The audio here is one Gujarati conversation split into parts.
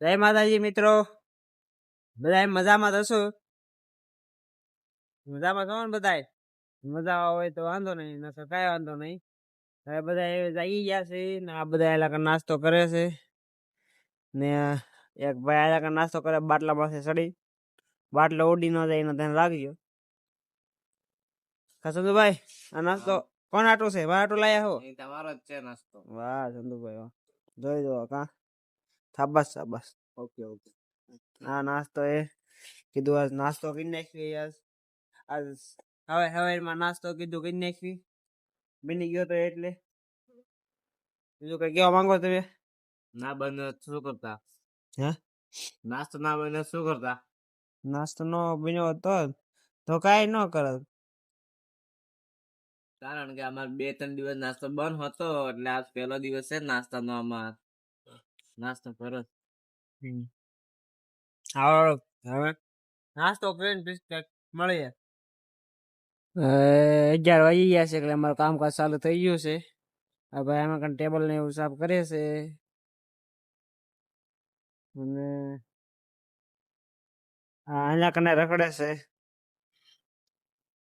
જય માતાજી મિત્રો, બધા મજામાં થશો? મજામાં છો ને બધા? મજા હોય તો વાંધો નહીં, નકર કાંઈ વાંધો નહીં. હવે બધા જાગી ગયા છે ને આ બધા એલા નાસ્તો કરે છે ને એક ભાઈ એલા નાસ્તો કરે બાટલા પાસે ચડી. બાટલો ઉડી ન જાય એનો ધ્યાન રાખજો. સંધુભાઈ, આ નાસ્તો કોણ આટો છે? મારા આટો લાયા હો? તમારો જ છે નાસ્તો. વાહ સંધુભાઈ વાહ, જોઈ દો કા શાબાશ શાબાશ. Okay okay. આ નાસ્તો એ કીધું આજ નાસ્તો કરી નાખી. આજ હવે નાસ્તો કીધું કરી નાખી. બની ગયો તો એટલે બીજું કઈ કેવા માંગો તમે? ના બને શું કરતા? હે નાસ્તો ના બને શું કરતા? નાસ્તો નો બન્યો તો કઈ ન કરત. કારણ કે અમારે 2-3 દિવસ નાસ્તો બંધ હતો એટલે આજ પહેલો દિવસ છે નાસ્તાનો. અમાર નાસ્તો કરો. હવે નાસ્તો કરીને મળીએ. 11 વાગી ગયા છે એટલે અમારું કામકાજ ચાલુ થઈ ગયું છે. આ ભાઈ આમાં કઈ ટેબલ ને એવું સાફ કરે છે અને અહીંયા કને રખડે છે.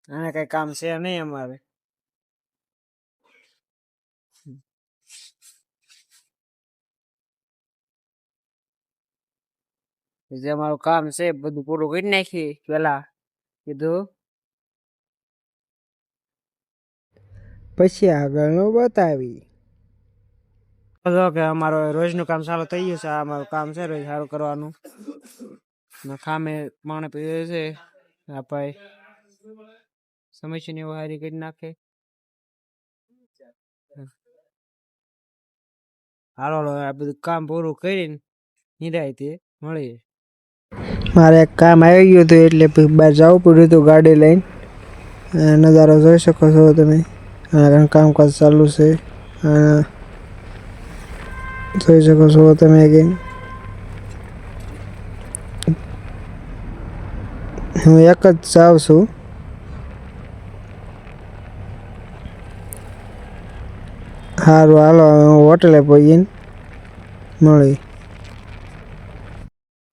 આને કઈ કામ છે નહીં અમારે. જે અમારું કામ છે બધું પૂરું કરી નાખી પેલા કીધું, પછી આગળનું બતાવી. કે અમારો રોજનું કામ ચાલુ થઈ ગયું છે. આ અમારું કામ છે રોજ સારું કરવાનું. ખામે પાણી પીવે છે આ ભાઈ, સમસ્યા ની હારી કરી નાખે. હાલો આ બધું કામ પૂરું કરીને નિરાયતે મળીએ. મારે એક કામ આવી ગયું હતું એટલે બહાર જવું પડ્યું હતું ગાડી લઈને. નજારો જોઈ શકો છો તમે. કામકાજ ચાલુ છે, જોઈ શકો છો તમે. હું એક જ જાઉં છું. સારું હાલો હું હોટલે પહોંચીને મળી.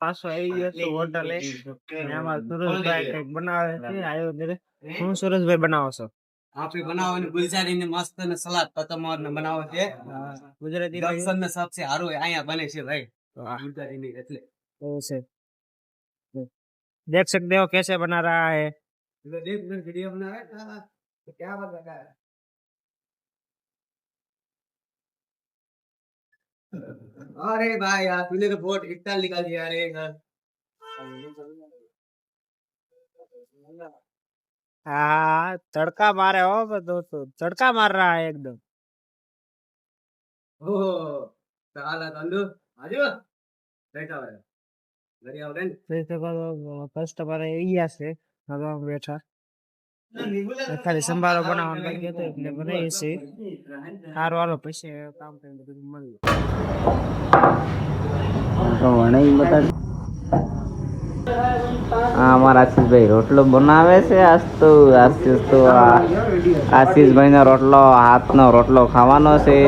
પાછો આવી ગયો છે હોટલે. એમાં સુરેશભાઈ કઈક બનાવે છે. આવ્યો ત્યારે હું સુરેશભાઈ બનાવો છો? આપણે બનાવવાની ગુલજારી ને મસ્ત ને સલાડ પતમર ને બનાવે છે. ગુજરાતી દર્શન ને સબસે હારું અહીંયા બને છે ભાઈ ગુલજારી ની. એટલે એવું છે. देख सकते हो कैसे बना रहा है. वीडियो बनाए तो क्या बात लगा है. अरे भाई यार तूने तो बहुत इतना निकाल दिया रे घर. हाँ तड़का मारे हो दोस्तों, तड़का मार रहा है एकदम. ओ साला तंदू आजो बैठा है घरी आओ रे. કસ્ટમર આવી ગયા છે. હવે બેઠા ખાલી સંભારો બનાવવાનો બાકી હતો એટલે બનાવીએ છીએ. સારું હાલો પછી કામ કરીને બધું મળીએ. અમારા આશીષભાઈ રોટલો બનાવે છે. આશીષભાઈ નો રોટલો, હાથનો રોટલો ખાવાનો છે.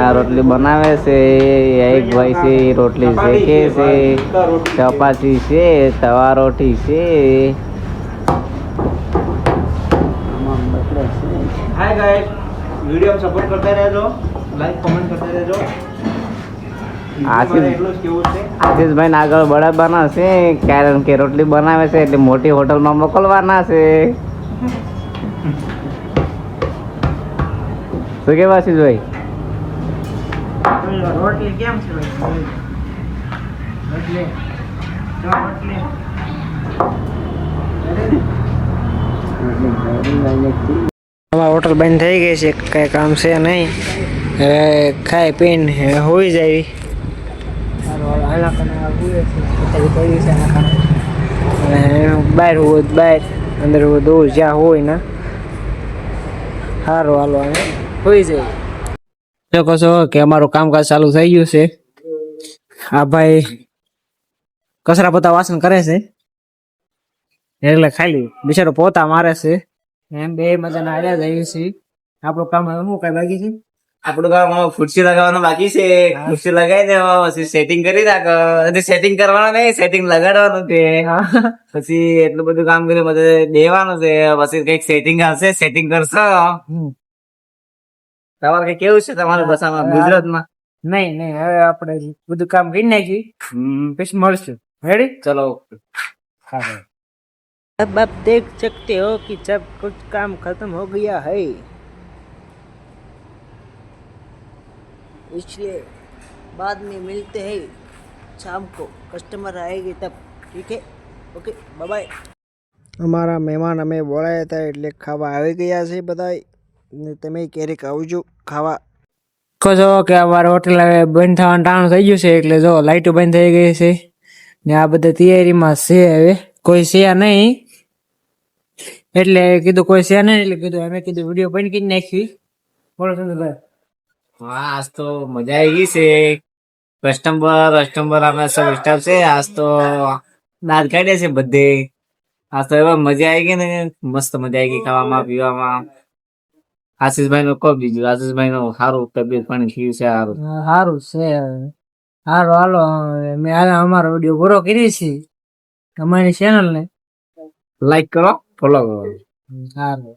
આ રોટલી બનાવે છે. એક ભાઈ છે રોટલી શેકે છે. ચપાતી છે, તવા રોટી છે. हाय गाइस, वीडियो में सपोर्ट करते रहજો, लाइक कमेंट करते रहજો. આશીષભાઈ ને આગળ બળદ બનાવશે કારણ કે રોટલી બનાવે છે એટલે મોટી હોટલમાં મોકલવાના છે. શું કેવા આશીષભાઈ? રોટલી કેમ છે ભાઈ? રોટલી અમારી હોટલ બંધ થઈ ગઈ છે, કઈ કામ છે નહીં. હવે ખાઈ પીને હોઈ જાય. બહાર હોય બહાર, અંદર હોય જ્યાં હોય ને સારું હાલો હોઈ જાય. શકો છો કે અમારું કામકાજ ચાલુ થઈ ગયું છે. આ ભાઈ કચરા પોતા વાસણ કરે છે એટલે ખાલી બિચારો પોતા મારે છે. એમ બે મજાના હાલ્યા જઈએ છીએ. આપણું કામ હવે શું કઈ બાકી છે? આપણું કામ ખુરશી લગાવવાનું બાકી છે. ખુરશી લગાવી દે પછી સેટિંગ કરી નાખ. સેટિંગ કરવાનું નહીં, સેટિંગ લગાડવાનું છે. પછી એટલું બધું કામ કર્યું બધું દેવાનું છે. પછી કઈક સેટિંગ આવશે, સેટિંગ કરશો. તમારે કઈ કેવું છે તમારા ભાષામાં ગુજરાતમાં? નહીં હવે આપણે બધું કામ કરી નાખ્યું પછી મળશું. રેડી? ચલો. अब आप देख सकते हो कि जब कुछ काम खत्म हो गया है इसलिए बाद में मिलते हैं शाम को कस्टमर आएगी तब ठीक है ओके बाय बाय અમારા મહેમાન અમે બોલાયા હતા એટલે ખાવા આવી ગયા છે બધાય ને તમે ક્યારેક આવજો ખાવા કહો છો કે અમારે હોટેલ હવે બંધ થવાનું ટાણું થઈ ગયું છે એટલે જો લાઈટો બંધ થઈ ગઈ છે ને આ બધા તૈયારીમાં છે. હવે કોઈ છે નહીં એટલે કીધું કોઈ છે નહીં એટલે કીધું અમે કીધું વિડીયો બંધ કરી નાખી. બોલો સંજયભાઈ. હા, આજ તો મજા આવી ગઈ છે. કસ્ટમર અમે સબ સ્ટાફ છે. આજ તો દાંત કાઢ્યા છે બધે. આજ તો એવા મજા આવી ગઈ ને, મસ્ત મજા આવી ગઈ ખાવામાં પીવામાં. આશીષભાઈ નું કહો બીજું. આશીષભાઈ નું સારું તબિયત પાણી થયું છે. સારું સારું છે. હાલો હાલો મેં અમારો વિડીયો પૂરો કરી છે. અમારી ચેનલ ને લાઈક કરો, ફોલો કરો. સારું.